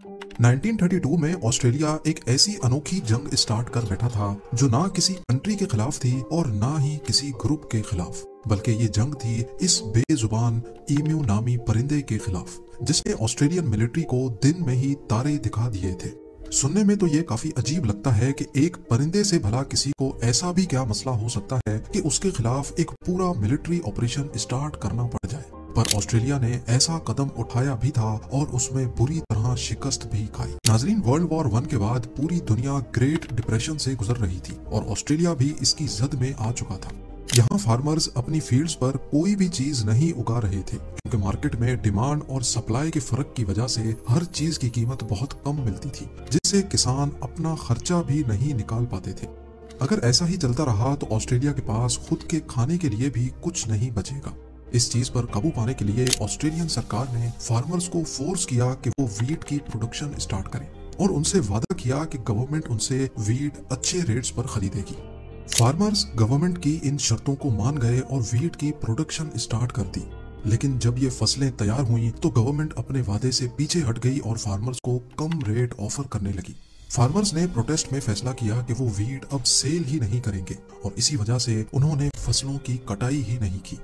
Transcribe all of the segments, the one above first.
1932 में ऑस्ट्रेलिया एक ऐसी अनोखी जंग स्टार्ट कर बैठा था जो ना किसी कंट्री के खिलाफ थी और ना ही किसी ग्रुप के खिलाफ, बल्कि ये जंग थी इस बेजुबान ईम्यू नामी परिंदे के खिलाफ जिसने ऑस्ट्रेलियन मिलिट्री को दिन में ही तारे दिखा दिए थे। सुनने में तो ये काफी अजीब लगता है कि एक परिंदे से भला किसी को ऐसा भी क्या मसला हो सकता है कि उसके खिलाफ एक पूरा मिलिट्री ऑपरेशन स्टार्ट करना पड़ जाए, पर ऑस्ट्रेलिया ने ऐसा कदम उठाया भी था और उसमें बुरी तरह शिकस्त भी खाई। नाजरीन, वर्ल्ड वॉर 1 के बाद पूरी दुनिया ग्रेट डिप्रेशन से गुजर रही थी और ऑस्ट्रेलिया भी इसकी जद में आ चुका था। यहाँ फार्मर्स अपनी फील्ड्स पर कोई भी चीज नहीं उगा रहे थे क्योंकि मार्केट में डिमांड और सप्लाई के फर्क की वजह से हर चीज की कीमत बहुत कम मिलती थी, जिससे किसान अपना खर्चा भी नहीं निकाल पाते थे। अगर ऐसा ही चलता रहा तो ऑस्ट्रेलिया के पास खुद के खाने के लिए भी कुछ नहीं बचेगा। इस चीज पर काबू पाने के लिए ऑस्ट्रेलियन सरकार ने फार्मर्स को फोर्स किया कि वो वीट की प्रोडक्शन स्टार्ट करें और उनसे वादा किया कि गवर्नमेंट उनसे वीट अच्छे रेट्स पर खरीदेगी। फार्मर्स गवर्नमेंट की इन शर्तों को मान गए और वीट की प्रोडक्शन स्टार्ट कर दी, लेकिन जब ये फसलें तैयार हुई तो गवर्नमेंट अपने वादे से पीछे हट गई और फार्मर्स को कम रेट ऑफर करने लगी। फार्मर्स ने प्रोटेस्ट में फैसला किया कि वो वीट अब सेल ही नहीं करेंगे और इसी वजह से उन्होंने फसलों की कटाई ही नहीं की।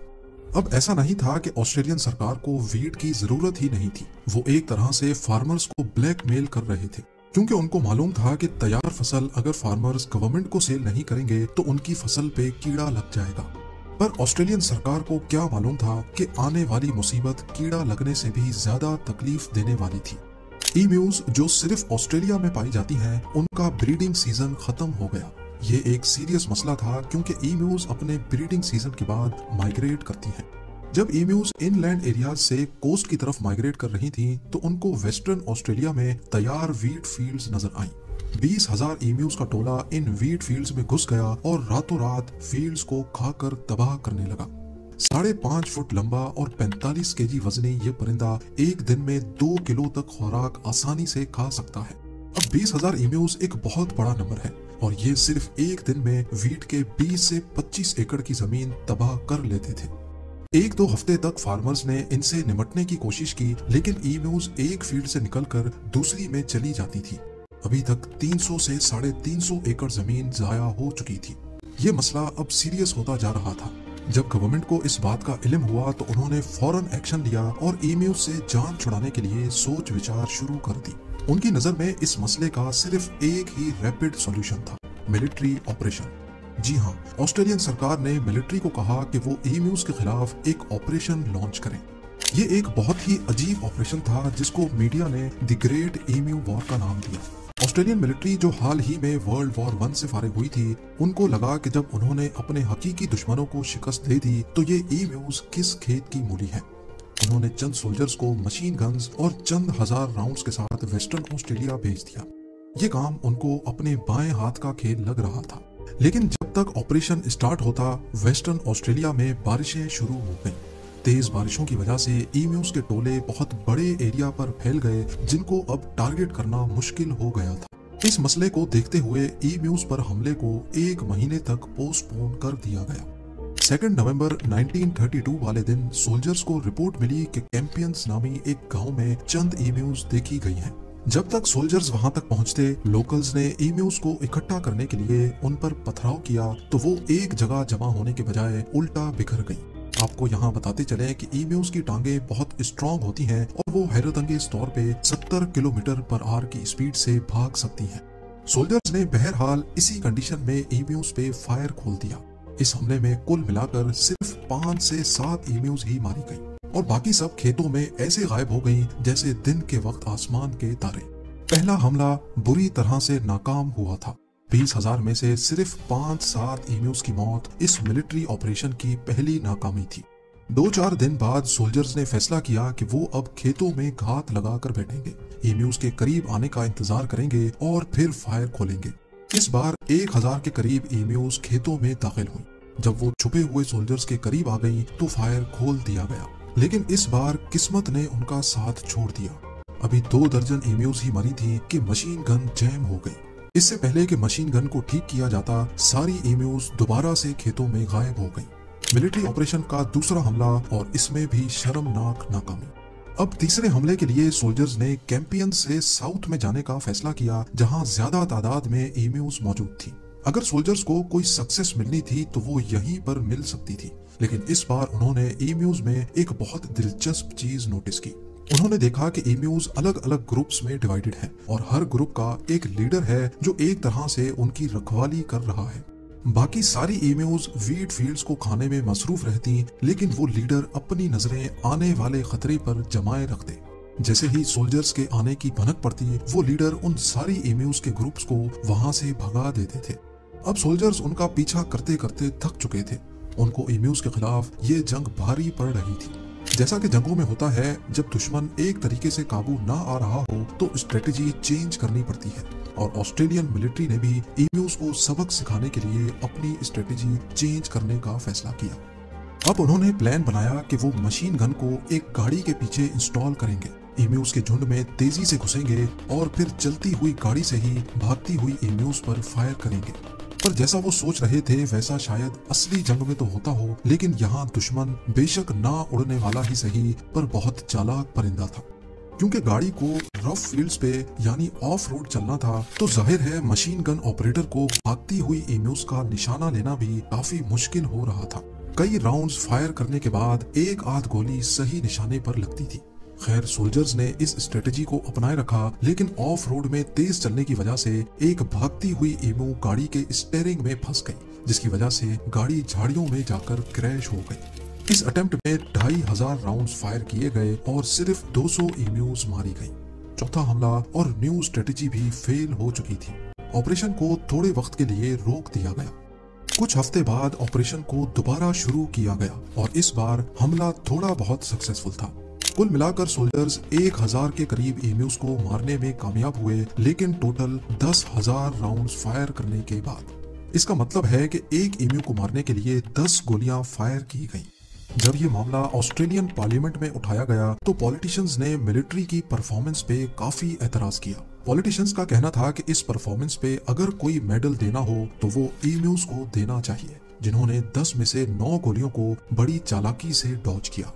अब ऐसा नहीं था कि ऑस्ट्रेलियन सरकार को वीट की जरूरत ही नहीं थी, वो एक तरह से फार्मर्स को ब्लैकमेल कर रहे थे क्योंकि उनको मालूम था कि तैयार फसल अगर फार्मर्स गवर्नमेंट को सेल नहीं करेंगे तो उनकी फसल पे कीड़ा लग जाएगा। पर ऑस्ट्रेलियन सरकार को क्या मालूम था कि आने वाली मुसीबत कीड़ा लगने से भी ज्यादा तकलीफ देने वाली थी। ईम्यूज जो सिर्फ ऑस्ट्रेलिया में पाई जाती हैं, उनका ब्रीडिंग सीजन खत्म हो गया। ये एक सीरियस मसला था क्योंकि ईम्यूज अपने ब्रीडिंग सीजन के बाद माइग्रेट करती हैं। जब ईम्यूज इनलैंड एरियाज से कोस्ट की तरफ माइग्रेट कर रही थी तो उनको वेस्टर्न ऑस्ट्रेलिया में तैयार वीट फील्ड्स नजर आईं। 20,000 ईम्यूज का टोला इन वीट फील्ड्स में घुस गया और रातों रात फील्ड्स को खाकर तबाह करने लगा। 5.5 फुट लंबा और 45 केजी वजनी ये परिंदा एक दिन में 2 किलो तक खुराक आसानी से खा सकता है। अब 20,000 ईम्यूज एक बहुत बड़ा नंबर है और ये सिर्फ एक दिन में वीट के 20 से 25 एकड़ की जमीन तबाह कर लेते थे। 1-2 हफ्ते तक फार्मर्स ने इनसे निपटने की कोशिश की, लेकिन ईम्यूज एक फील्ड से निकलकर दूसरी में चली जाती थी। अभी तक 300 से 350 एकड़ जमीन जाया हो चुकी थी। ये मसला अब सीरियस होता जा रहा था। जब गवर्नमेंट को इस बात का इल्म हुआ तो उन्होंने फौरन एक्शन लिया और ईम्यूज से जान छुड़ाने के लिए सोच विचार शुरू कर दी। उनकी नजर में इस मसले का सिर्फ एक ही रैपिड सॉल्यूशन था, मिलिट्री ऑपरेशन। जी हाँ, ऑस्ट्रेलियन सरकार ने मिलिट्री को कहा कि वो ईम्यूज के खिलाफ एक ऑपरेशन लॉन्च करें। ये एक बहुत ही अजीब ऑपरेशन था जिसको मीडिया ने द ग्रेट ईम्यू वॉर का नाम दिया। ऑस्ट्रेलियन मिलिट्री जो हाल ही में वर्ल्ड वॉर 1 से फारिग हुई थी, उनको लगा कि जब उन्होंने अपने हकीकी दुश्मनों को शिकस्त दे दी तो ये ईम्यूज किस खेत की मूली है। उन्होंने चंद सोल्जर्स को मशीन गन्स और चंद हजार राउंड्स के साथ वेस्टर्न ऑस्ट्रेलिया भेज दिया। ये काम उनको अपने बाएं हाथ का खेल लग रहा था, लेकिन जब तक ऑपरेशन स्टार्ट होता वेस्टर्न ऑस्ट्रेलिया में बारिशें शुरू हो गईं। तेज बारिशों की वजह से ईम्यूज के टोले बहुत बड़े एरिया पर फैल गए जिनको अब टारगेट करना मुश्किल हो गया था। इस मसले को देखते हुए ईम्यूज पर हमले को 1 महीने तक पोस्टपोन कर दिया गया। 2 नवंबर 1932 वाले दिन सोल्जर्स को रिपोर्ट मिली कि कैंपियंस नामी एक गांव में चंद ईम्यूज देखी गई हैं। जब तक सोल्जर्स वहां तक पहुंचते, लोकल्स ने ईम्यूज को इकट्ठा करने के लिए उन पर पथराव किया तो वो एक जगह जमा होने के बजाय उल्टा बिखर गई। आपको यहाँ बताते चले कि ईम्यूज की टांगें बहुत स्ट्रॉन्ग होती हैं और वो हैरतअंगेज तौर पे 70 किलोमीटर पर आवर की स्पीड से भाग सकती हैं। सोल्जर्स ने बहरहाल इसी कंडीशन में ईम्यूज पे फायर खोल दिया। इस हमले में कुल मिलाकर सिर्फ 5 से 7 ईम्यूज ही मारी गई और बाकी सब खेतों में ऐसे गायब हो गईं जैसे दिन के वक्त आसमान के तारे। पहला हमला बुरी तरह से नाकाम हुआ था। 20,000 में से सिर्फ 5-7 ईम्यूज की मौत इस मिलिट्री ऑपरेशन की पहली नाकामी थी। 2-4 दिन बाद सोल्जर्स ने फैसला किया कि वो अब खेतों में घात लगाकर बैठेंगे, ईम्यूज के करीब आने का इंतजार करेंगे और फिर फायर खोलेंगे। इस बार 1000 के करीब ईम्यूज खेतों में दाखिल हुई। जब वो छुपे हुए सोल्जर्स के करीब आ गई तो फायर खोल दिया गया, लेकिन इस बार किस्मत ने उनका साथ छोड़ दिया। अभी 2 दर्जन ईम्यूज ही मरी थी कि मशीन गन जैम हो गई। इससे पहले कि मशीन गन को ठीक किया जाता, सारी ईम्यूज दोबारा से खेतों में गायब हो गई। मिलिट्री ऑपरेशन का दूसरा हमला और इसमें भी शर्मनाक नाकामी। अब तीसरे हमले के लिए सोल्जर्स ने कैंपियन से साउथ में जाने का फैसला किया, जहां ज्यादा तादाद में एम्यूज मौजूद थी। अगर सोल्जर्स को कोई सक्सेस मिलनी थी तो वो यहीं पर मिल सकती थी, लेकिन इस बार उन्होंने एम्यूज में एक बहुत दिलचस्प चीज नोटिस की। उन्होंने देखा कि एम्यूज अलग अलग ग्रुप्स में डिवाइडेड हैं और हर ग्रुप का एक लीडर है जो एक तरह से उनकी रखवाली कर रहा है। बाकी सारी एम्यूज वीट फील्ड्स को खाने में मसरूफ रहती, लेकिन वो लीडर अपनी नजरें आने वाले खतरे पर जमाए रखते। जैसे ही सोल्जर्स के आने की भनक पड़ती, वो लीडर उन सारी एम्यूज के ग्रुप्स को वहां से भगा देते थे। अब सोल्जर्स उनका पीछा करते करते थक चुके थे। उनको एम्यूज के खिलाफ ये जंग भारी पड़ रही थी। जैसा कि जंगों में होता है, जब दुश्मन एक तरीके से काबू ना आ रहा हो तो स्ट्रेटेजी चेंज करनी पड़ती है, और ऑस्ट्रेलियन मिलिट्री ने भी एम्यूज को सबक सिखाने के लिए अपनी स्ट्रेटेजी चेंज करने का फैसला किया। अब उन्होंने प्लान बनाया कि वो मशीन गन को एक गाड़ी के पीछे इंस्टॉल करेंगे, एम्यूज के झुंड में तेजी से घुसेंगे और फिर चलती हुई गाड़ी से ही भागती हुई एम्यूज पर फायर करेंगे। पर जैसा वो सोच रहे थे वैसा शायद असली जंग में तो होता हो, लेकिन यहाँ दुश्मन बेशक ना उड़ने वाला ही सही पर बहुत चालाक परिंदा था। क्योंकि गाड़ी को रफ फील्ड्स पे यानी ऑफ रोड चलना था, तो जाहिर है मशीन गन ऑपरेटर को भागती हुई एम्यूज का निशाना लेना भी काफी मुश्किल हो रहा था। कई राउंड्स फायर करने के बाद एक आध गोली सही निशाने पर लगती थी। खैर, सोल्जर्स ने इस स्ट्रेटेजी को अपनाए रखा, लेकिन ऑफ रोड में तेज चलने की वजह से एक भागती हुई एमू गाड़ी के स्टीयरिंग में फंस गई, जिसकी वजह से गाड़ी झाड़ियों में जाकर क्रैश हो गई। इस अटेम्प्ट में 2500 राउंड्स फायर किए गए और सिर्फ 200 एम्यूज मारी गई। चौथा हमला और न्यू स्ट्रेटेजी भी फेल हो चुकी थी। ऑपरेशन को थोड़े वक्त के लिए रोक दिया गया। कुछ हफ्ते बाद ऑपरेशन को दोबारा शुरू किया गया और इस बार हमला थोड़ा बहुत सक्सेसफुल था। कुल मिलाकर सोल्जर्स 1000 के करीब एम्यूज को मारने में कामयाब हुए, लेकिन टोटल 10,000 राउंड्स फायर करने के बाद। इसका मतलब है कि एक एम्यू को मारने के लिए 10 गोलियां फायर की गई। जब ये मामला ऑस्ट्रेलियन पार्लियामेंट में उठाया गया तो पॉलिटिशियंस ने मिलिट्री की परफॉर्मेंस पे काफी एतराज किया। पॉलिटिशियंस का कहना था कि इस परफॉर्मेंस पे अगर कोई मेडल देना हो तो वो एम्यूज को देना चाहिए, जिन्होंने 10 में से 9 गोलियों को बड़ी चालाकी से डॉज किया।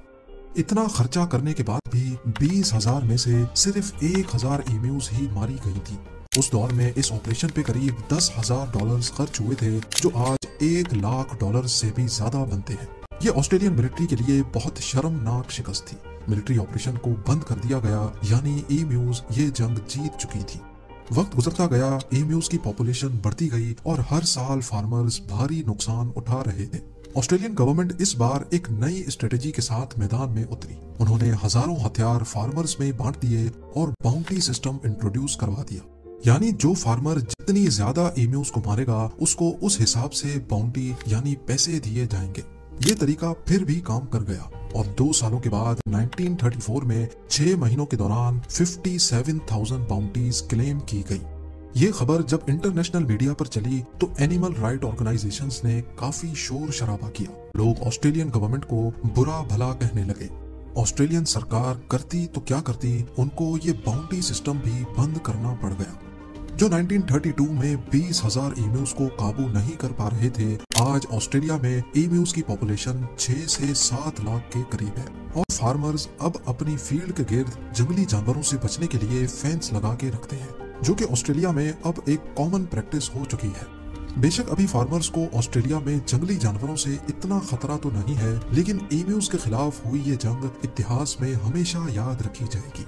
इतना खर्चा करने के बाद भी 20,000 में से सिर्फ 1,000 एम्यूज ही मारी गई थी। उस दौर में इस ऑपरेशन पे करीब $10,000 खर्च हुए थे, जो आज $1 लाख से भी ज्यादा बनते हैं। ये ऑस्ट्रेलियन मिलिट्री के लिए बहुत शर्मनाक शिकस्त थी। मिलिट्री ऑपरेशन को बंद कर दिया गया, यानी एम्यूज ये जंग जीत चुकी थी। वक्त गुजरता गया, एम्यूज की पॉपुलेशन बढ़ती गई और हर साल फार्मर्स भारी नुकसान उठा रहे थे। ऑस्ट्रेलियन गवर्नमेंट इस बार एक नई स्ट्रेटेजी के साथ मैदान में उतरी। उन्होंने हजारों हथियार फार्मर्स में बांट दिए और बाउंटी सिस्टम इंट्रोड्यूस करवा दिया, यानी जो फार्मर जितनी ज्यादा एम्यूज को मारेगा उसको उस हिसाब से बाउंटी यानी पैसे दिए जाएंगे। ये तरीका फिर भी काम कर गया और 2 सालों के बाद 1934 में 6 महीनों के दौरान 57,000 बाउंटीज क्लेम की गई। ये खबर जब इंटरनेशनल मीडिया पर चली तो एनिमल राइट ऑर्गेनाइजेशंस ने काफी शोर शराबा किया। लोग ऑस्ट्रेलियन गवर्नमेंट को बुरा भला कहने लगे। ऑस्ट्रेलियन सरकार करती तो क्या करती, उनको ये बाउंटी सिस्टम भी बंद करना पड़ गया। जो 1932 में 20,000 एम्यूज को काबू नहीं कर पा रहे थे, आज ऑस्ट्रेलिया में एम्यूज की पॉपुलेशन 6 से 7 लाख के करीब है और फार्मर्स अब अपनी फील्ड के गिर्द जंगली जानवरों से बचने के लिए फेंस लगा के रखते हैं, जो कि ऑस्ट्रेलिया में अब एक कॉमन प्रैक्टिस हो चुकी है। बेशक अभी फार्मर्स को ऑस्ट्रेलिया में जंगली जानवरों से इतना खतरा तो नहीं है, लेकिन एम्यूज के खिलाफ हुई ये जंग इतिहास में हमेशा याद रखी जाएगी।